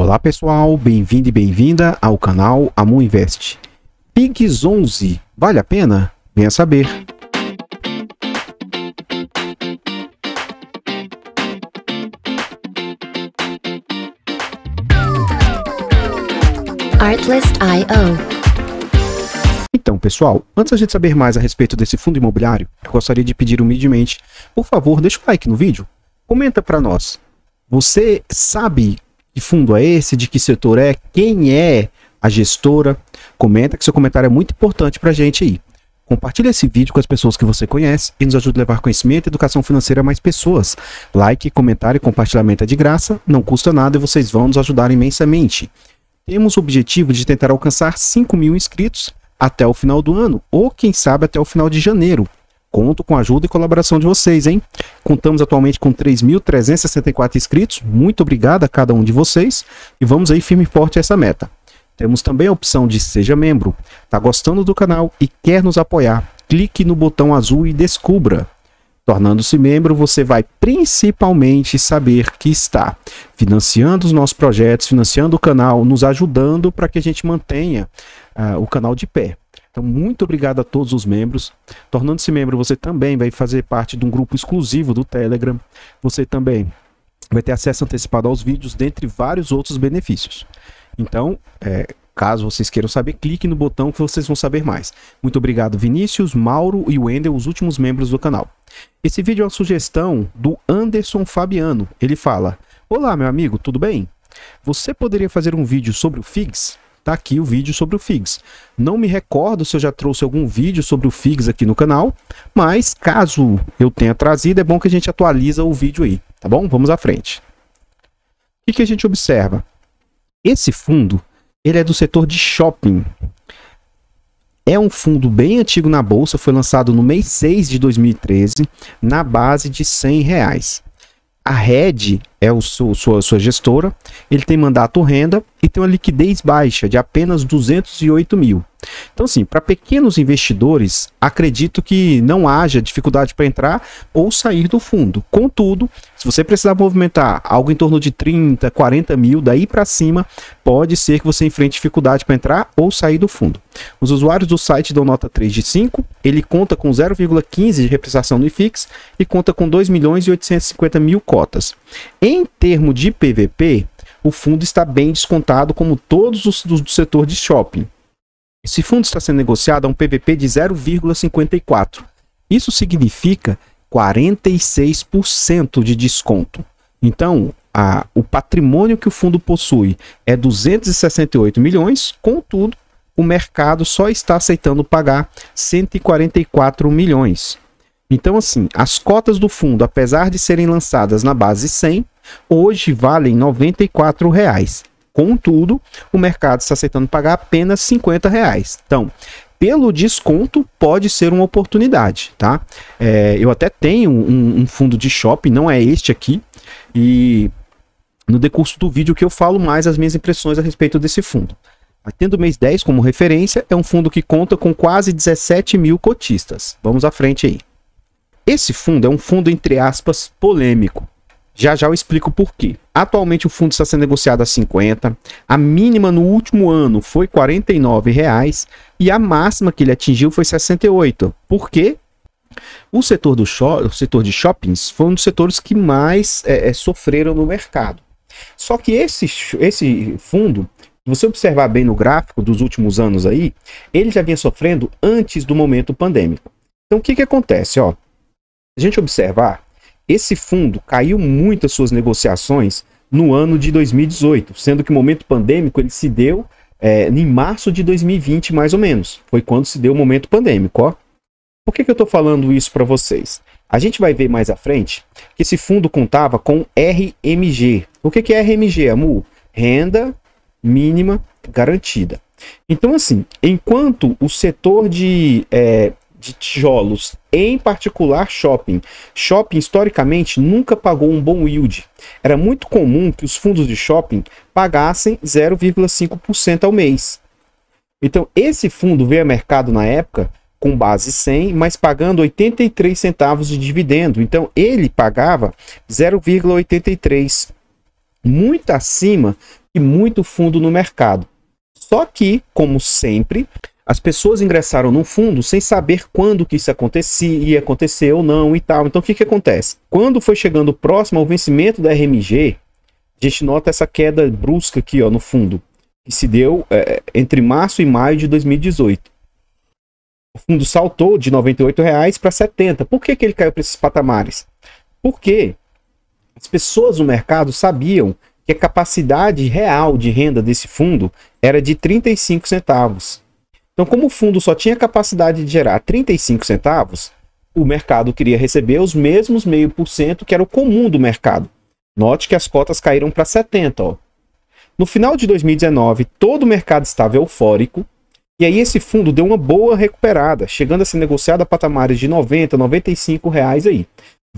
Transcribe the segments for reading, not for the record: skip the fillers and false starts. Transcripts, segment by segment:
Olá pessoal, bem-vindo e bem-vinda ao canal Amu Invest. PIGS 11, vale a pena? Venha saber. Artlist.io. Então pessoal, antes da gente saber mais a respeito desse fundo imobiliário, eu gostaria de pedir humildemente, por favor, deixa o like no vídeo, comenta para nós. Você sabe que fundo é esse, de que setor é, quem é a gestora? Comenta, que seu comentário é muito importante para a gente aí. Compartilhe esse vídeo com as pessoas que você conhece e nos ajude a levar conhecimento e educação financeira a mais pessoas. Like, comentário e compartilhamento é de graça, não custa nada e vocês vão nos ajudar imensamente. Temos o objetivo de tentar alcançar 5.000 inscritos até o final do ano, ou quem sabe até o final de janeiro. Conto com a ajuda e colaboração de vocês, hein? Contamos atualmente com 3.364 inscritos, muito obrigado a cada um de vocês, e vamos aí firme e forte a essa meta. Temos também a opção de seja membro. Tá gostando do canal e quer nos apoiar? Clique no botão azul e descubra. Tornando-se membro, você vai principalmente saber que está financiando os nossos projetos, financiando o canal, nos ajudando para que a gente mantenha o canal de pé. Então, muito obrigado a todos os membros. Tornando-se membro, você também vai fazer parte de um grupo exclusivo do Telegram. Você também vai ter acesso antecipado aos vídeos, dentre vários outros benefícios. Então, caso vocês queiram saber, clique no botão que vocês vão saber mais. Muito obrigado, Vinícius, Mauro e Wendel, os últimos membros do canal. Esse vídeo é uma sugestão do Anderson Fabiano. Ele fala: olá, meu amigo, tudo bem? Você poderia fazer um vídeo sobre o FIGS? Tá aqui o vídeo sobre o FIGS. Não me recordo se eu já trouxe algum vídeo sobre o FIGS aqui no canal, mas caso eu tenha trazido, é bom que a gente atualiza o vídeo aí, tá bom? Vamos à frente. O que a gente observa? Esse fundo, ele é do setor de shopping. É um fundo bem antigo na bolsa, foi lançado no mês 6 de 2013, na base de R$100. A Red é sua gestora, ele tem mandato renda e tem uma liquidez baixa de apenas 208 mil. Então, assim, para pequenos investidores, acredito que não haja dificuldade para entrar ou sair do fundo. Contudo, se você precisar movimentar algo em torno de 30, 40 mil, daí para cima, pode ser que você enfrente dificuldade para entrar ou sair do fundo. Os usuários do site dão nota 3 de 5, ele conta com 0,15 de repreciação no IFIX e conta com 2.850.000 cotas. Em termos de PVP, o fundo está bem descontado, como todos os do setor de shopping. Esse fundo está sendo negociado a um PVP de 0,54. Isso significa 46% de desconto. Então, o patrimônio que o fundo possui é 268 milhões, contudo, o mercado só está aceitando pagar 144 milhões. Então, assim, as cotas do fundo, apesar de serem lançadas na base 100, hoje valem R$ 94. Contudo, o mercado está aceitando pagar apenas R$50. Então, pelo desconto, pode ser uma oportunidade, tá? Eu até tenho um fundo de shopping, não é este aqui, e no decurso do vídeo que eu falo mais as minhas impressões a respeito desse fundo. Tendo o mês 10 como referência, é um fundo que conta com quase 17 mil cotistas. Vamos à frente aí. Esse fundo é um fundo, entre aspas, polêmico. Já eu explico por quê. Atualmente o fundo está sendo negociado a 50, a mínima no último ano foi R$ 49 e a máxima que ele atingiu foi 68. Por quê? O setor de shoppings foi um dos setores que mais sofreram no mercado. Só que esse fundo, se você observar bem no gráfico dos últimos anos aí, ele já vinha sofrendo antes do momento pandêmico. Então o que acontece? Ó, a gente observar, esse fundo caiu muito as suas negociações no ano de 2018, sendo que o momento pandêmico ele se deu em março de 2020, mais ou menos. Foi quando se deu o momento pandêmico. Ó. Por que eu estou falando isso para vocês? A gente vai ver mais à frente que esse fundo contava com RMG. O que é RMG, Amu? Renda mínima garantida. Então, assim, enquanto o setor de tijolos, em particular shopping historicamente nunca pagou um bom yield. Era muito comum que os fundos de shopping pagassem 0,5% ao mês. Então esse fundo veio a mercado na época com base 100, mas pagando 83 centavos de dividendo. Então ele pagava 0,83, muito acima e muito fundo no mercado. Só que, como sempre, as pessoas ingressaram no fundo sem saber quando que isso ia acontecer ou não e tal. Então, o que que acontece? Quando foi chegando próximo ao vencimento da RMG, a gente nota essa queda brusca aqui, ó, no fundo, que se deu entre março e maio de 2018. O fundo saltou de R$ 98,00 para R$ 70. Por que que ele caiu para esses patamares? Porque as pessoas no mercado sabiam que a capacidade real de renda desse fundo era de 35 centavos. Então, como o fundo só tinha capacidade de gerar 35 centavos, o mercado queria receber os mesmos 0,5% que era o comum do mercado. Note que as cotas caíram para 70. Ó. No final de 2019, todo o mercado estava eufórico, e aí esse fundo deu uma boa recuperada, chegando a ser negociado a patamares de 90, 95 reais aí.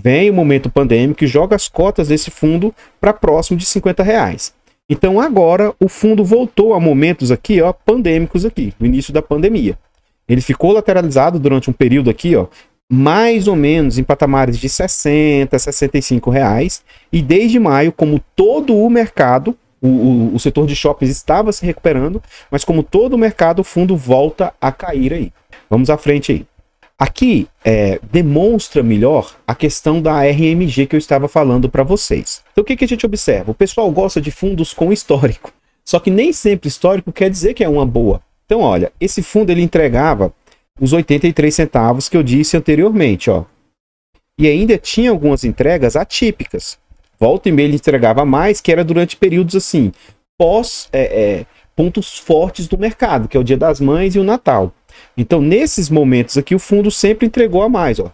Vem o momento pandêmico e joga as cotas desse fundo para próximo de 50 reais. Então agora o fundo voltou a momentos aqui, ó, pandêmicos aqui, no início da pandemia. Ele ficou lateralizado durante um período aqui, ó, mais ou menos em patamares de 60, 65 reais. E desde maio, como todo o mercado, o setor de shoppings estava se recuperando, mas como todo o mercado, o fundo volta a cair aí. Vamos à frente aí. Aqui demonstra melhor a questão da RMG que eu estava falando para vocês. Então o que a gente observa? O pessoal gosta de fundos com histórico, só que nem sempre histórico quer dizer que é uma boa. Então olha, esse fundo ele entregava os 83 centavos que eu disse anteriormente, ó. E ainda tinha algumas entregas atípicas. Volta e meia ele entregava mais, que era durante períodos assim, pós pontos fortes do mercado, que é o Dia das Mães e o Natal. Então, nesses momentos aqui, o fundo sempre entregou a mais. Ó.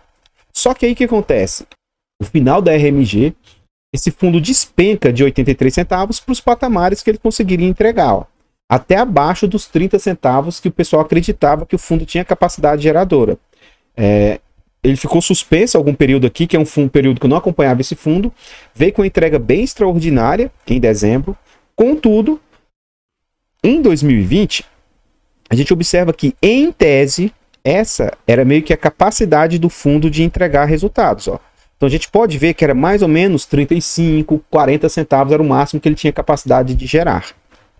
Só que aí o que acontece? No final da RMG, esse fundo despenca de 83 centavos para os patamares que ele conseguiria entregar. Ó. Até abaixo dos 30 centavos que o pessoal acreditava que o fundo tinha capacidade geradora. Ele ficou suspenso algum período aqui, que é um período que eu não acompanhava esse fundo. Veio com uma entrega bem extraordinária em dezembro. Contudo, em 2020... a gente observa que, em tese, essa era meio que a capacidade do fundo de entregar resultados. Ó. Então a gente pode ver que era mais ou menos 35, 40 centavos era o máximo que ele tinha capacidade de gerar.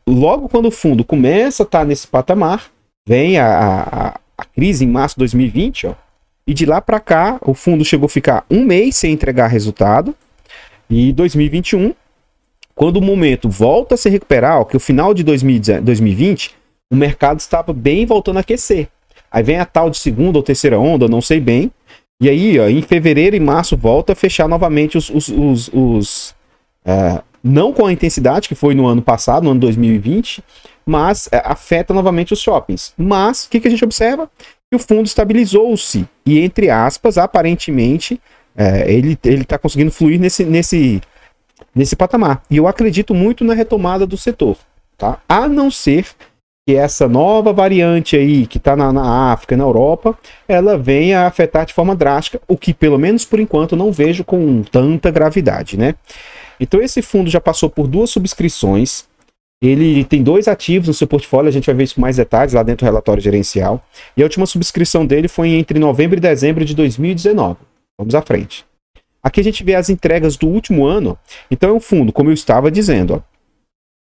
Logo quando o fundo começa a estar nesse patamar, vem a crise em março de 2020, ó, e de lá para cá o fundo chegou a ficar um mês sem entregar resultado, e 2021, quando o momento volta a se recuperar, ó, que o final de 2020... o mercado estava bem voltando a aquecer. Aí vem a tal de segunda ou terceira onda, não sei bem. E aí, ó, em fevereiro e março, volta a fechar novamente não com a intensidade que foi no ano passado, no ano 2020, mas afeta novamente os shoppings. Mas, o que a gente observa? Que o fundo estabilizou-se. E, entre aspas, aparentemente, ele está conseguindo fluir nesse patamar. E eu acredito muito na retomada do setor. Tá? A não ser que essa nova variante aí, que está na África, na Europa, ela venha a afetar de forma drástica, o que, pelo menos por enquanto, não vejo com tanta gravidade, né? Então, esse fundo já passou por 2 subscrições, ele tem 2 ativos no seu portfólio, a gente vai ver isso com mais detalhes lá dentro do relatório gerencial, e a última subscrição dele foi entre novembro e dezembro de 2019. Vamos à frente. Aqui a gente vê as entregas do último ano, então é um fundo, como eu estava dizendo, ó,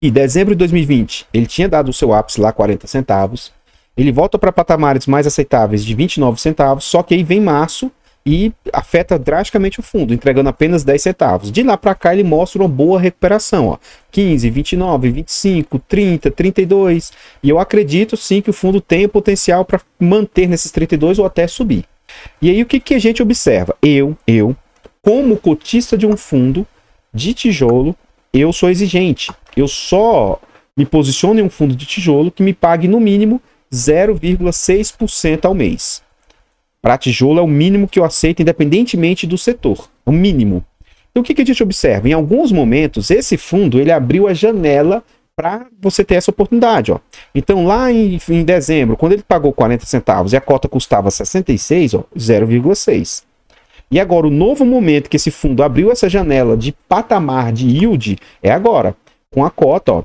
e dezembro de 2020, ele tinha dado o seu ápice lá, 40 centavos. Ele volta para patamares mais aceitáveis de 29 centavos, só que aí vem março e afeta drasticamente o fundo, entregando apenas 10 centavos. De lá para cá ele mostra uma boa recuperação, ó. 15, 29, 25, 30, 32. E eu acredito sim que o fundo tem o potencial para manter nesses 32 ou até subir. E aí o que a gente observa? Eu, como cotista de um fundo de tijolo, eu sou exigente. Eu só me posiciono em um fundo de tijolo que me pague no mínimo 0,6% ao mês. Para tijolo é o mínimo que eu aceito, independentemente do setor. É o mínimo. Então o que a gente observa? Em alguns momentos, esse fundo ele abriu a janela para você ter essa oportunidade. Ó. Então lá em dezembro, quando ele pagou 40 centavos e a cota custava 66, 0,6%. E agora, o novo momento que esse fundo abriu essa janela de patamar de yield é agora. Com a cota, ó,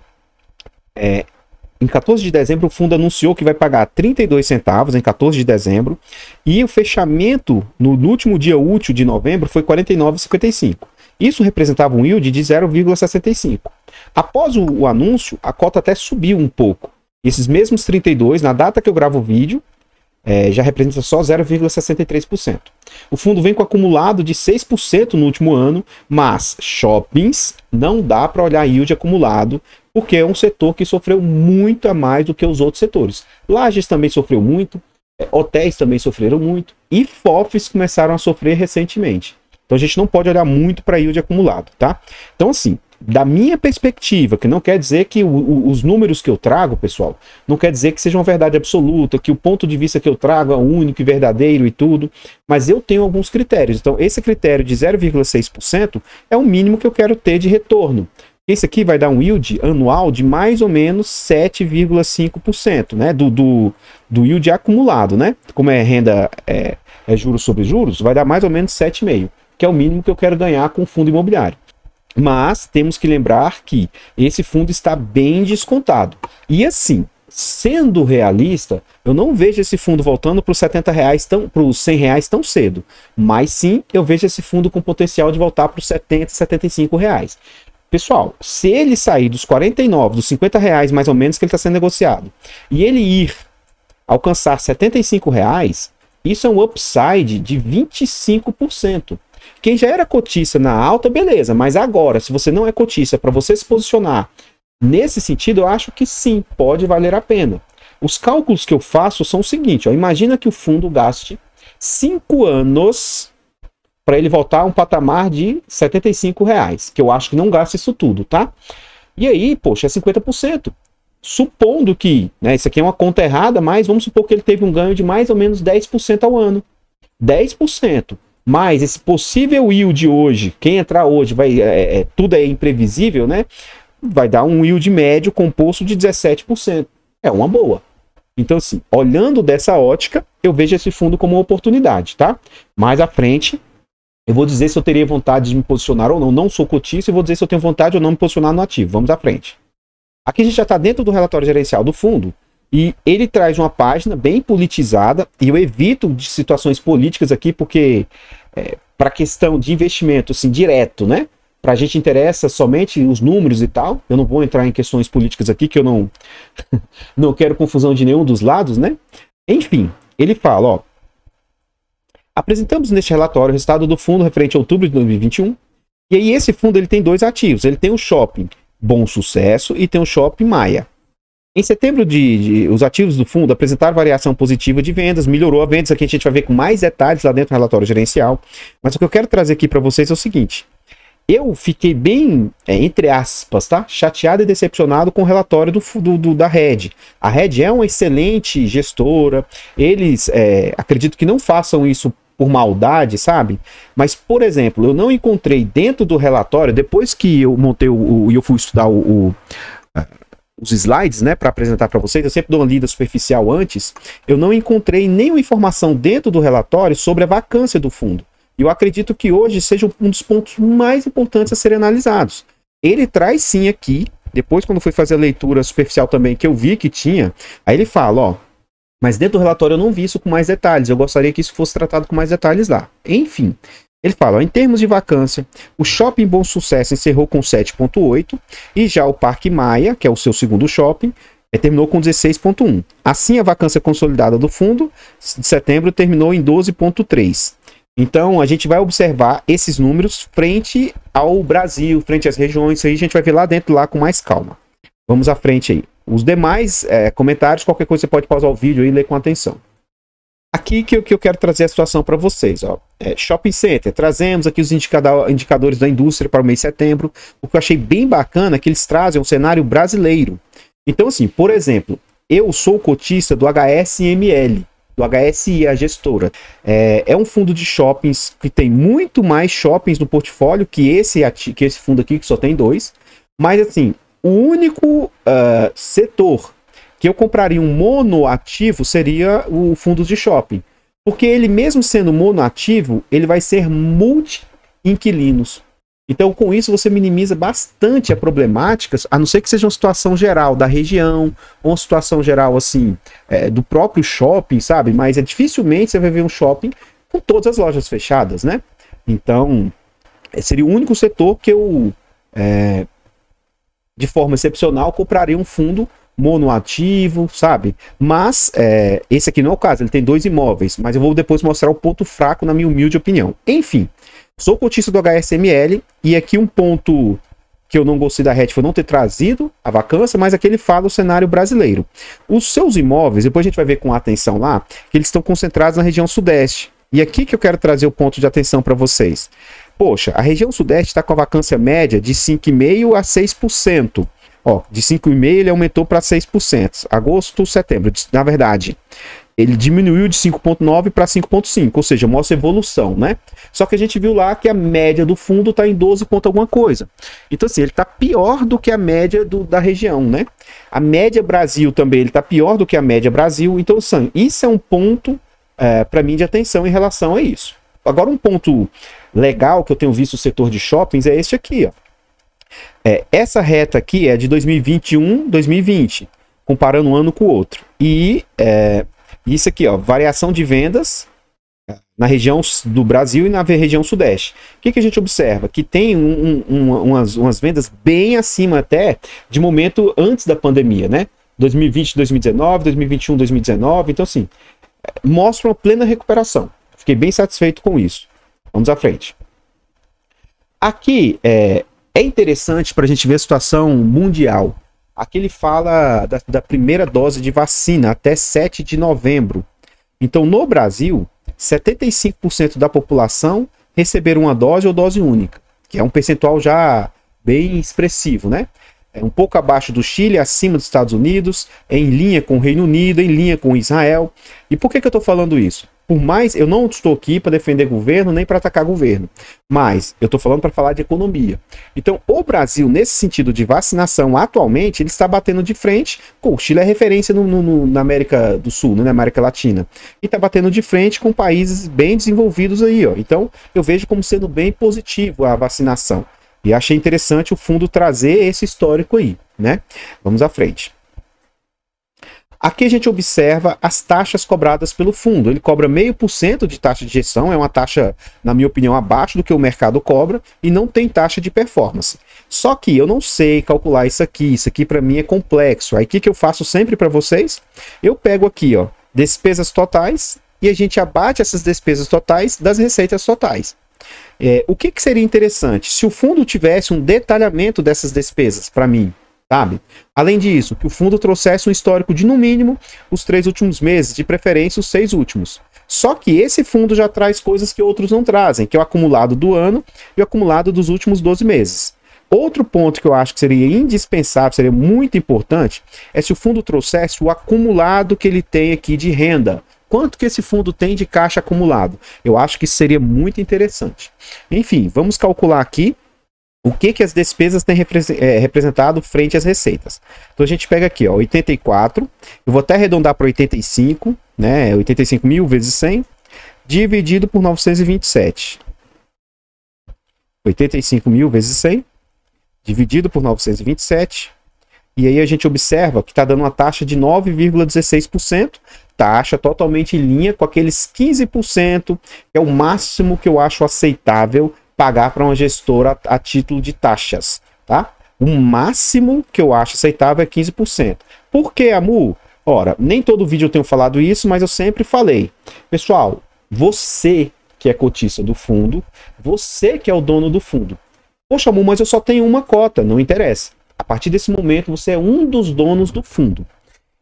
em 14 de dezembro, o fundo anunciou que vai pagar 32 centavos em 14 de dezembro. E o fechamento no último dia útil de novembro foi 49,55. Isso representava um yield de 0,65. Após o anúncio, a cota até subiu um pouco. Esses mesmos 32, na data que eu gravo o vídeo, já representa só 0,63%. O fundo vem com acumulado de 6% no último ano, mas shoppings não dá para olhar yield acumulado, porque é um setor que sofreu muito a mais do que os outros setores. Lajes também sofreu muito, hotéis também sofreram muito, e FOFs começaram a sofrer recentemente. Então a gente não pode olhar muito para yield acumulado, tá? Então assim, da minha perspectiva, que não quer dizer que os números que eu trago, pessoal, não quer dizer que seja uma verdade absoluta, que o ponto de vista que eu trago é único e verdadeiro e tudo, mas eu tenho alguns critérios. Então, esse critério de 0,6% é o mínimo que eu quero ter de retorno. Esse aqui vai dar um yield anual de mais ou menos 7,5%, né? Do yield acumulado, né? Como é renda, é juros sobre juros, vai dar mais ou menos 7,5%, que é o mínimo que eu quero ganhar com o fundo imobiliário. Mas temos que lembrar que esse fundo está bem descontado. E assim, sendo realista, eu não vejo esse fundo voltando para os R$70, para os R$100 tão cedo. Mas sim, eu vejo esse fundo com potencial de voltar para os R$70, R$75. Pessoal, se ele sair dos 49, dos R$50 mais ou menos que ele está sendo negociado, e ele ir alcançar R$75, isso é um upside de 25%. Quem já era cotista na alta, beleza, mas agora, se você não é cotista, para você se posicionar nesse sentido, eu acho que sim, pode valer a pena. Os cálculos que eu faço são o seguinte, ó, imagina que o fundo gaste 5 anos para ele voltar a um patamar de R$75, que eu acho que não gasta isso tudo, tá? E aí, poxa, é 50%. Supondo que, né, isso aqui é uma conta errada, mas vamos supor que ele teve um ganho de mais ou menos 10% ao ano. 10%. Mas esse possível yield hoje, quem entrar hoje, tudo é imprevisível, né? Vai dar um yield médio composto de 17%. É uma boa. Então, assim, olhando dessa ótica, eu vejo esse fundo como uma oportunidade, tá? Mais à frente, eu vou dizer se eu teria vontade de me posicionar ou não. Não sou cotista e vou dizer se eu tenho vontade ou não de me posicionar no ativo. Vamos à frente. Aqui a gente já está dentro do relatório gerencial do fundo. E ele traz uma página bem politizada, e eu evito de situações políticas aqui, porque para questão de investimento assim, direto, né? Para a gente interessa somente os números e tal. Eu não vou entrar em questões políticas aqui, que eu não quero confusão de nenhum dos lados, né? Enfim, ele fala, ó. Apresentamos neste relatório o resultado do fundo referente a outubro de 2021. E aí esse fundo ele tem dois ativos. Ele tem o shopping Bom Sucesso e tem o shopping Maia. Em setembro, os ativos do fundo apresentaram variação positiva de vendas, melhorou a vendas. Aqui a gente vai ver com mais detalhes lá dentro do relatório gerencial. Mas o que eu quero trazer aqui para vocês é o seguinte. Eu fiquei bem, entre aspas, tá? Chateado e decepcionado com o relatório da Red. A Red é uma excelente gestora. Eles, acredito que não façam isso por maldade, sabe? Mas, por exemplo, eu não encontrei dentro do relatório, depois que eu montei e eu fui estudar os slides, né, para apresentar para vocês, eu sempre dou uma lida superficial antes, eu não encontrei nenhuma informação dentro do relatório sobre a vacância do fundo. E eu acredito que hoje seja um dos pontos mais importantes a serem analisados. Ele traz sim aqui, depois quando eu fui fazer a leitura superficial também, que eu vi que tinha, aí ele fala, ó, mas dentro do relatório eu não vi isso com mais detalhes, eu gostaria que isso fosse tratado com mais detalhes lá. Enfim, ele fala, ó, em termos de vacância, o Shopping Bom Sucesso encerrou com 7,8 e já o Parque Maia, que é o seu segundo shopping, terminou com 16,1. Assim, a vacância consolidada do fundo de setembro terminou em 12,3. Então, a gente vai observar esses números frente ao Brasil, frente às regiões, isso aí a gente vai ver lá dentro, lá com mais calma. Vamos à frente aí. Os demais comentários, qualquer coisa você pode pausar o vídeo e ler com atenção. Aqui que eu quero trazer a situação para vocês. Ó. Shopping Center, trazemos aqui os indicadores da indústria para o mês de setembro. O que eu achei bem bacana é que eles trazem um cenário brasileiro. Então, assim, por exemplo, eu sou cotista do HSML, do HSI, a gestora. É um fundo de shoppings que tem muito mais shoppings no portfólio que esse fundo aqui, que só tem 2. Mas, assim, o único setor que eu compraria um monoativo seria o fundo de shopping. Porque ele, mesmo sendo monoativo, ele vai ser multi-inquilinos. Então, com isso, você minimiza bastante a problemática, a não ser que seja uma situação geral da região, ou uma situação geral, assim, do próprio shopping, sabe? Mas dificilmente você vai ver um shopping com todas as lojas fechadas, né? Então, seria o único setor que eu de forma excepcional, compraria um fundo monoativo, sabe? Mas esse aqui não é o caso, ele tem 2 imóveis, mas eu vou depois mostrar o ponto fraco na minha humilde opinião. Enfim, sou cotista do HSML e aqui um ponto que eu não gostei da RET foi não ter trazido a vacância, mas aqui ele fala o cenário brasileiro. Os seus imóveis, depois a gente vai ver com atenção lá, que eles estão concentrados na região sudeste. E aqui que eu quero trazer o ponto de atenção para vocês. Poxa, a região sudeste está com a vacância média de 5,5% a 6%. Ó, de 5,5% ele aumentou para 6%. Agosto, setembro. Na verdade, ele diminuiu de 5,9% para 5,5%, ou seja, mostra evolução, né? Só que a gente viu lá que a média do fundo está em 12 ponto alguma coisa. Então, assim, ele está pior do que a média da região, né? A média Brasil também, ele está pior do que a média Brasil. Então, assim, isso é um ponto, para mim, de atenção em relação a isso. Agora, um ponto legal que eu tenho visto no setor de shoppings é este aqui, ó. Essa reta aqui é de 2021, 2020, comparando um ano com o outro. E isso aqui, ó, variação de vendas na região do Brasil e na região sudeste. O que a gente observa? Que tem umas vendas bem acima até de momento antes da pandemia, né? 2020, 2019, 2021, 2019. Então, assim, mostra uma plena recuperação. Fiquei bem satisfeito com isso. Vamos à frente. Aqui é interessante para a gente ver a situação mundial. Aqui ele fala da primeira dose de vacina até 7 de novembro. Então, no Brasil, 75% da população receberam uma dose ou dose única, que é um percentual já bem expressivo, né? É um pouco abaixo do Chile, acima dos Estados Unidos, em linha com o Reino Unido, em linha com Israel. E por que eu estou falando isso? Por mais, eu não estou aqui para defender governo, nem para atacar governo, mas eu estou falando para falar de economia. Então, o Brasil, nesse sentido de vacinação, atualmente, ele está batendo de frente, o Chile é referência na América do Sul, né, na América Latina, e está batendo de frente com países bem desenvolvidos aí, ó. Então, eu vejo como sendo bem positivo a vacinação. E achei interessante o fundo trazer esse histórico aí, né? Vamos à frente. Aqui a gente observa as taxas cobradas pelo fundo. Ele cobra 0,5% de taxa de gestão, é uma taxa, na minha opinião, abaixo do que o mercado cobra, e não tem taxa de performance. Só que eu não sei calcular isso aqui para mim é complexo. Aí o que eu faço sempre para vocês? Eu pego aqui, ó, despesas totais, e a gente abate essas despesas totais das receitas totais. O que seria interessante? Se o fundo tivesse um detalhamento dessas despesas para mim, sabe? Além disso, que o fundo trouxesse um histórico de, no mínimo, os 3 últimos meses, de preferência os 6 últimos. Só que esse fundo já traz coisas que outros não trazem, que é o acumulado do ano e o acumulado dos últimos 12 meses. Outro ponto que eu acho que seria indispensável, seria muito importante, é se o fundo trouxesse o acumulado que ele tem aqui de renda. Quanto que esse fundo tem de caixa acumulado? Eu acho que isso seria muito interessante. Enfim, vamos calcular aqui o que as despesas têm representado frente às receitas. Então a gente pega aqui, ó, 84, eu vou até arredondar para 85, né, 85 mil vezes 100, dividido por 927. 85 mil vezes 100, dividido por 927, e aí a gente observa que está dando uma taxa de 9,16%, taxa totalmente em linha com aqueles 15%, que é o máximo que eu acho aceitável pagar para uma gestora a título de taxas, tá? O máximo que eu acho aceitável é 15%. Por que, Amu? Ora, nem todo vídeo eu tenho falado isso, mas eu sempre falei. Pessoal, você que é cotista do fundo, você que é o dono do fundo. Poxa, Amu, mas eu só tenho uma cota, não interessa. A partir desse momento, você é um dos donos do fundo.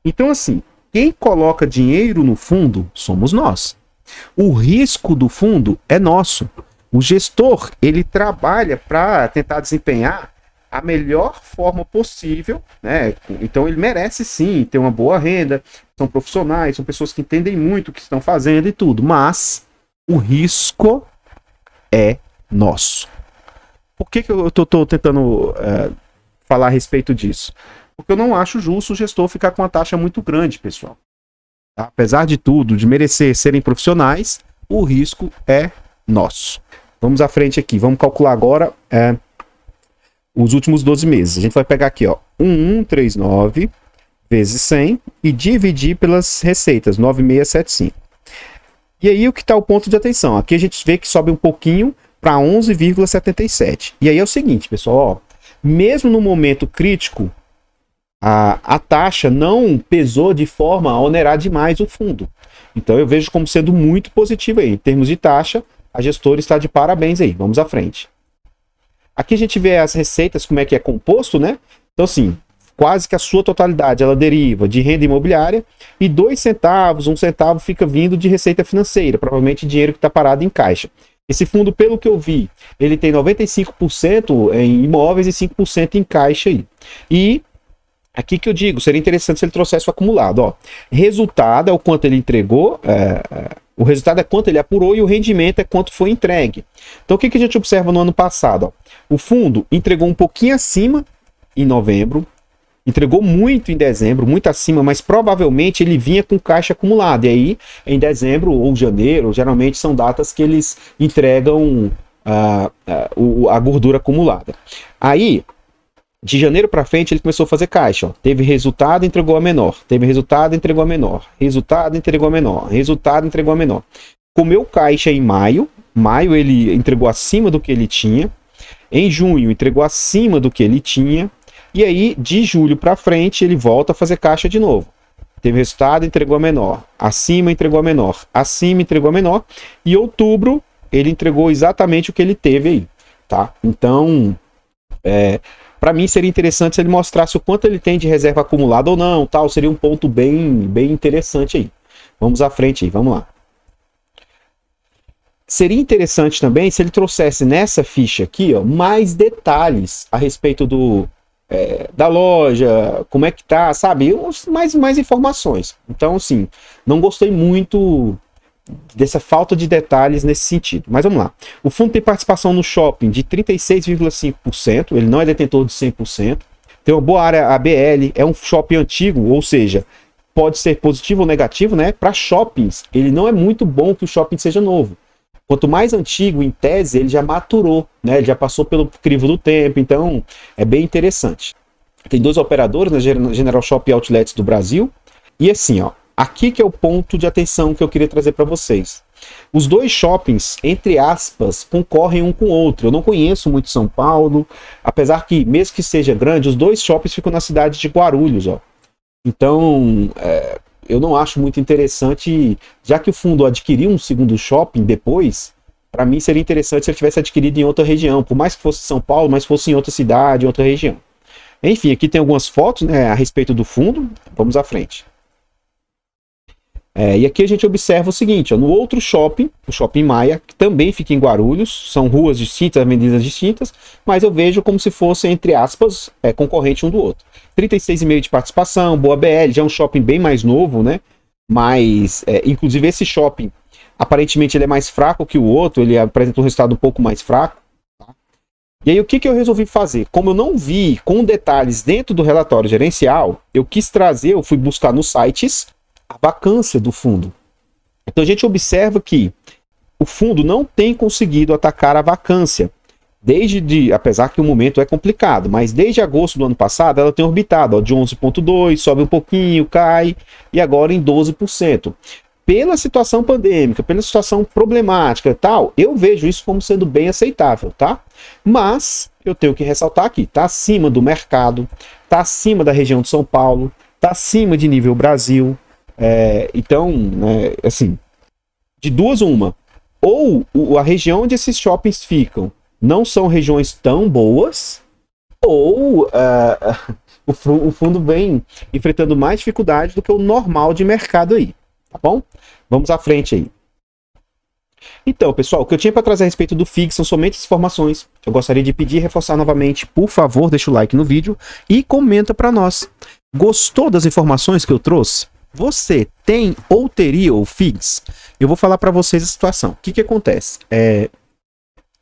Então, assim, quem coloca dinheiro no fundo somos nós. O risco do fundo é nosso. O gestor, ele trabalha para tentar desempenhar a melhor forma possível, né? Então ele merece sim ter uma boa renda, são profissionais, são pessoas que entendem muito o que estão fazendo e tudo, mas o risco é nosso. Por que eu estou tentando falar a respeito disso? Porque eu não acho justo o gestor ficar com uma taxa muito grande, pessoal. Tá? Apesar de tudo, de merecer serem profissionais, o risco é nosso. Vamos à frente aqui. Vamos calcular agora os últimos 12 meses. A gente vai pegar aqui, ó, 1139 vezes 100 e dividir pelas receitas, 9675. E aí o que está o ponto de atenção? Aqui a gente vê que sobe um pouquinho para 11,77. E aí é o seguinte, pessoal, ó, mesmo no momento crítico, a taxa não pesou de forma a onerar demais o fundo. Então eu vejo como sendo muito positivo aí. Em termos de taxa, a gestora está de parabéns aí. Vamos à frente. Aqui a gente vê as receitas, como é que é composto, né? Então assim, quase que a sua totalidade ela deriva de renda imobiliária e 2 centavos, 1 centavo fica vindo de receita financeira, provavelmente dinheiro que está parado em caixa. Esse fundo, pelo que eu vi, ele tem 95% em imóveis e 5% em caixa aí. E aqui que eu digo, seria interessante se ele trouxesse o acumulado. Ó. Resultado é o quanto ele entregou, o resultado é quanto ele apurou e o rendimento é quanto foi entregue. Então o que a gente observa no ano passado? Ó? O fundo entregou um pouquinho acima em novembro, entregou muito em dezembro, muito acima, mas provavelmente ele vinha com caixa acumulado. E aí, em dezembro ou janeiro, geralmente são datas que eles entregam a gordura acumulada. Aí, de janeiro para frente, ele começou a fazer caixa. Ó. Teve resultado, entregou a menor. Teve resultado, entregou a menor. Resultado, entregou a menor. Resultado, entregou a menor. Comeu caixa em maio. Maio ele entregou acima do que ele tinha. Em junho, entregou acima do que ele tinha. E aí, de julho para frente, ele volta a fazer caixa de novo. Teve resultado, entregou a menor. Acima, entregou a menor. Acima, entregou a menor. E outubro, ele entregou exatamente o que ele teve aí. Tá? Então, para mim seria interessante se ele mostrasse o quanto ele tem de reserva acumulada ou não. Tal. Seria um ponto bem interessante aí. Vamos à frente aí, vamos lá. Seria interessante também se ele trouxesse nessa ficha aqui, ó, mais detalhes a respeito da loja, como é que tá, sabe? Mais informações. Então, assim, não gostei muito dessa falta de detalhes nesse sentido. Mas vamos lá. O fundo tem participação no shopping de 36,5%, ele não é detentor de 100%. Tem uma boa área ABL, é um shopping antigo, ou seja, pode ser positivo ou negativo, né? Para shoppings, ele não é muito bom que o shopping seja novo. Quanto mais antigo, em tese, ele já maturou, né? Ele já passou pelo crivo do tempo, então é bem interessante. Tem 2 operadores, né? General Shop e Outlets do Brasil. E assim, ó, aqui que é o ponto de atenção que eu queria trazer para vocês. Os 2 shoppings, entre aspas, concorrem um com o outro. Eu não conheço muito São Paulo, apesar que, mesmo que seja grande, os 2 shoppings ficam na cidade de Guarulhos, ó. Então, eu não acho muito interessante, já que o fundo adquiriu um segundo shopping depois, para mim seria interessante se ele tivesse adquirido em outra região, por mais que fosse São Paulo, mas fosse em outra cidade, em outra região. Enfim, aqui tem algumas fotos, né, a respeito do fundo, vamos à frente. E aqui a gente observa o seguinte, ó, no outro shopping, o Shopping Maia, que também fica em Guarulhos, são ruas distintas, avenidas distintas, mas eu vejo como se fosse, entre aspas, concorrente um do outro. 36,5% de participação, boa BL, já é um shopping bem mais novo, né? Mas, inclusive esse shopping, aparentemente ele é mais fraco que o outro, ele apresenta um resultado um pouco mais fraco. Tá? E aí o que eu resolvi fazer? Como eu não vi com detalhes dentro do relatório gerencial, eu fui buscar nos sites a vacância do fundo. Então a gente observa que o fundo não tem conseguido atacar a vacância. Apesar que o momento é complicado, mas desde agosto do ano passado ela tem orbitado, ó, de 11,2%, sobe um pouquinho, cai, e agora em 12%. Pela situação pandêmica, pela situação problemática e tal, eu vejo isso como sendo bem aceitável, tá? Mas eu tenho que ressaltar aqui, tá acima do mercado, tá acima da região de São Paulo, tá acima de nível Brasil. Então, assim, de duas uma, ou a região onde esses shoppings ficam não são regiões tão boas, ou o fundo vem enfrentando mais dificuldade do que o normal de mercado aí, tá bom? Vamos à frente aí. Então, pessoal, o que eu tinha para trazer a respeito do FIG são somente as informações. Eu gostaria de pedir e reforçar novamente, por favor, deixa o like no vídeo e comenta para nós. Gostou das informações que eu trouxe? Você tem ou teria o FIGs? Eu vou falar para vocês a situação. O que acontece?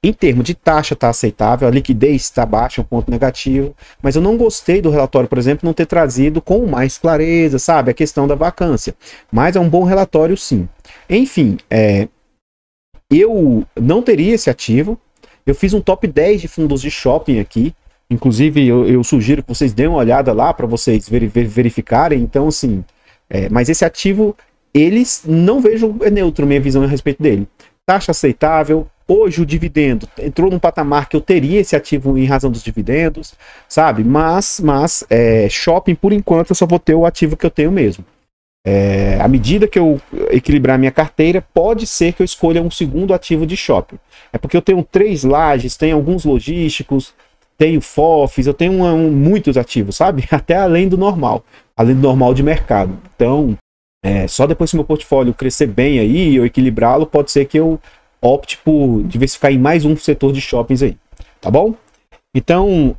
Em termos de taxa está aceitável, a liquidez está baixa, um ponto negativo, mas eu não gostei do relatório, por exemplo, não ter trazido com mais clareza, sabe, a questão da vacância. Mas é um bom relatório, sim. Enfim, eu não teria esse ativo. Eu fiz um top 10 de fundos de shopping aqui. Inclusive, eu sugiro que vocês deem uma olhada lá para vocês verificarem. Então, assim... mas esse ativo, eles não vejo neutro, minha visão a respeito dele. Taxa aceitável, hoje o dividendo entrou num patamar que eu teria esse ativo em razão dos dividendos, sabe? Mas shopping, por enquanto, eu só vou ter o ativo que eu tenho mesmo. À medida que eu equilibrar minha carteira, pode ser que eu escolha um segundo ativo de shopping. É porque eu tenho 3 lajes, tenho alguns logísticos, tenho FOFs, eu tenho muitos ativos, sabe? Até além do normal de mercado. Então, só depois que meu portfólio crescer bem aí e eu equilibrá-lo, pode ser que eu opte por diversificar em mais um setor de shoppings aí, tá bom? Então,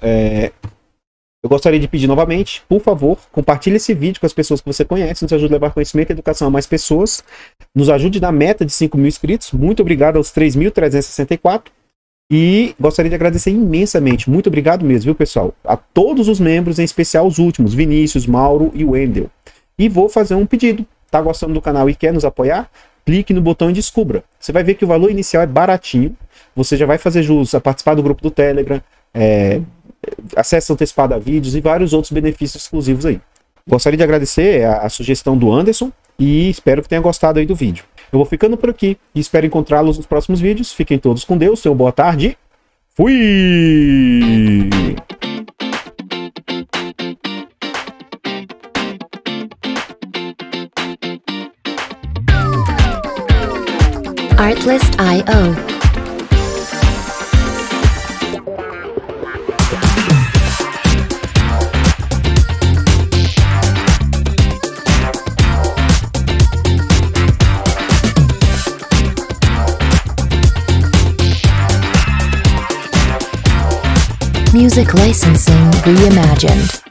eu gostaria de pedir novamente, por favor, compartilhe esse vídeo com as pessoas que você conhece, nos ajude a levar conhecimento e educação a mais pessoas, nos ajude na meta de 5 mil inscritos, muito obrigado aos 3.364, e gostaria de agradecer imensamente, muito obrigado mesmo, viu pessoal, a todos os membros, em especial os últimos, Vinícius, Mauro e Wendel. E vou fazer um pedido, tá gostando do canal e quer nos apoiar? Clique no botão e descubra. Você vai ver que o valor inicial é baratinho, você já vai fazer jus a participar do grupo do Telegram, acesso antecipado a vídeos e vários outros benefícios exclusivos aí. Gostaria de agradecer a sugestão do Anderson e espero que tenha gostado aí do vídeo. Eu vou ficando por aqui e espero encontrá-los nos próximos vídeos. Fiquem todos com Deus, tenham boa tarde. Fui! Artlist.io. Music licensing reimagined.